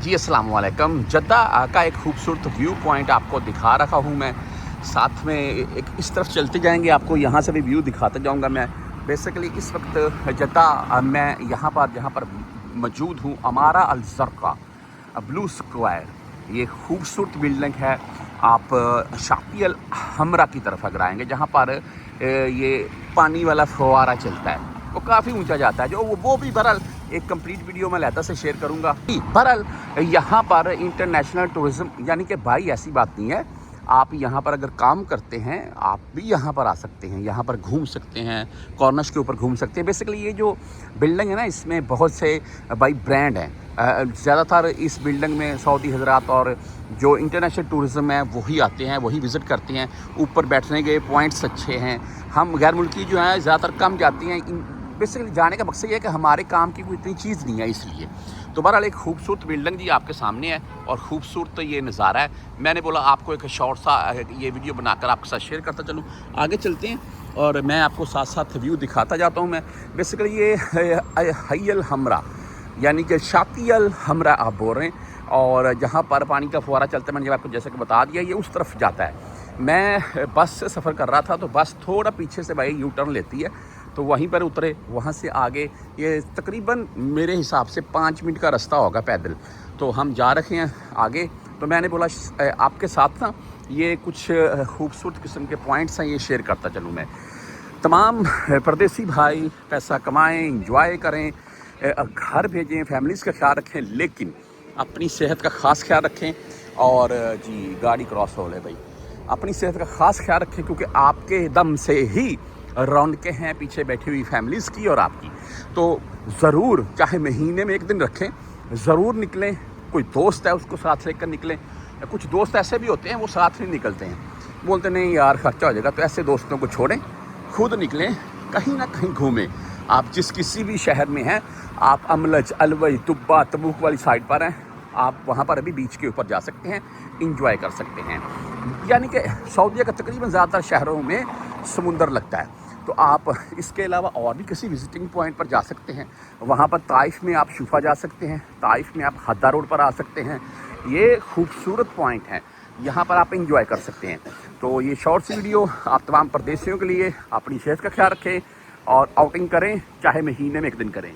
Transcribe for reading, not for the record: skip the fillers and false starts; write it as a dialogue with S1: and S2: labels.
S1: जी अस्सलाम वालेकुम। जद्दा का एक खूबसूरत व्यू पॉइंट आपको दिखा रहा हूँ मैं। साथ में एक इस तरफ चलते जाएंगे, आपको यहाँ से भी व्यू दिखाता जाऊँगा मैं। बेसिकली इस वक्त जद्दा मैं यहाँ पर जहाँ पर मौजूद हूँ, अमारा अल ज़र्क़ा ब्लू स्क्वायर, ये खूबसूरत बिल्डिंग है। आप शाती अल हमरा की तरफ अगर आएंगे, जहाँ पर ये पानी वाला फव्वारा चलता है, वो काफ़ी ऊंचा जाता है, जो वो भी बहरहाल एक कंप्लीट वीडियो मैं लहदा से शेयर करूंगा। बहरहाल यहाँ पर इंटरनेशनल टूरिज़्म, यानी कि भाई ऐसी बात नहीं है, आप यहाँ पर अगर काम करते हैं आप भी यहाँ पर आ सकते हैं, यहाँ पर घूम सकते हैं, कॉर्नर्स के ऊपर घूम सकते हैं। बेसिकली ये जो बिल्डिंग है ना, इसमें बहुत से भाई ब्रांड हैं। ज़्यादातर इस बिल्डिंग में सऊदी हजरात और जो इंटरनेशनल टूरिज़्म है वही आते हैं, वही विज़िट करते हैं। ऊपर बैठने के पॉइंट्स अच्छे हैं। हम गैर मुल्की जो हैं ज़्यादातर कम जाती हैं। बेसिकली जाने का मकसद ये है कि हमारे काम की कोई इतनी चीज़ नहीं है, इसलिए। तो बहरहाल एक खूबसूरत बिल्डिंग जी आपके सामने है और ख़ूबसूरत ये नज़ारा है। मैंने बोला आपको एक शॉर्ट सा ये वीडियो बनाकर आपके साथ शेयर करता चलूँ। आगे चलते हैं और मैं आपको साथ साथ व्यू दिखाता जाता हूँ मैं। बेसिकली ये हई अल हमरा, यानी कि शाती अल हमरा आप बोल रहे हैं, और जहाँ पर पानी का फुहारा चलता है, मैंने आपको जैसे कि बता दिया, ये उस तरफ जाता है। मैं बस से सफ़र कर रहा था, तो बस थोड़ा पीछे से भाई यू टर्न लेती है, तो वहीं पर उतरे। वहाँ से आगे ये तकरीबन मेरे हिसाब से 5 मिनट का रास्ता होगा पैदल। तो हम जा रहे हैं आगे। तो मैंने बोला आपके साथ ना ये कुछ खूबसूरत किस्म के पॉइंट्स हैं, ये शेयर करता चलूँ मैं। तमाम परदेसी भाई पैसा कमाएं, इंजॉय करें, घर भेजें, फैमिलीज़ का ख्याल रखें, लेकिन अपनी सेहत का ख़ास ख्याल रखें। और जी गाड़ी क्रॉस हो ले भाई, अपनी सेहत का ख़ास ख्याल रखें, क्योंकि आपके दम से ही रौनकें हैं पीछे बैठी हुई फैमिलीज़ की और आपकी। तो ज़रूर, चाहे महीने में एक दिन रखें, ज़रूर निकलें। कोई दोस्त है उसको साथ लेकर निकलें। कुछ दोस्त ऐसे भी होते हैं वो साथ नहीं निकलते हैं, बोलते नहीं यार ख़र्चा हो जाएगा। तो ऐसे दोस्तों को छोड़ें, खुद निकलें, कहीं ना कहीं घूमें। आप जिस किसी भी शहर में हैं, आप अमलज, अलवई, तुब्बा, तबूक वाली साइड पर हैं, आप वहाँ पर अभी बीच के ऊपर जा सकते हैं, इंजॉय कर सकते हैं। यानी कि सऊदीया का तकरीबन ज़्यादातर शहरों में समुंदर लगता है। तो आप इसके अलावा और भी किसी विजिटिंग पॉइंट पर जा सकते हैं। वहाँ पर ताइफ में आप शुफा जा सकते हैं, ताइफ में आप हद्दा रोड पर आ सकते हैं। ये खूबसूरत पॉइंट हैं, यहाँ पर आप इंजॉय कर सकते हैं। तो ये शॉर्ट सी वीडियो आप तमाम परदेशियों के लिए, अपनी सेहत का ख्याल रखें और आउटिंग करें, चाहे महीने में एक दिन करें।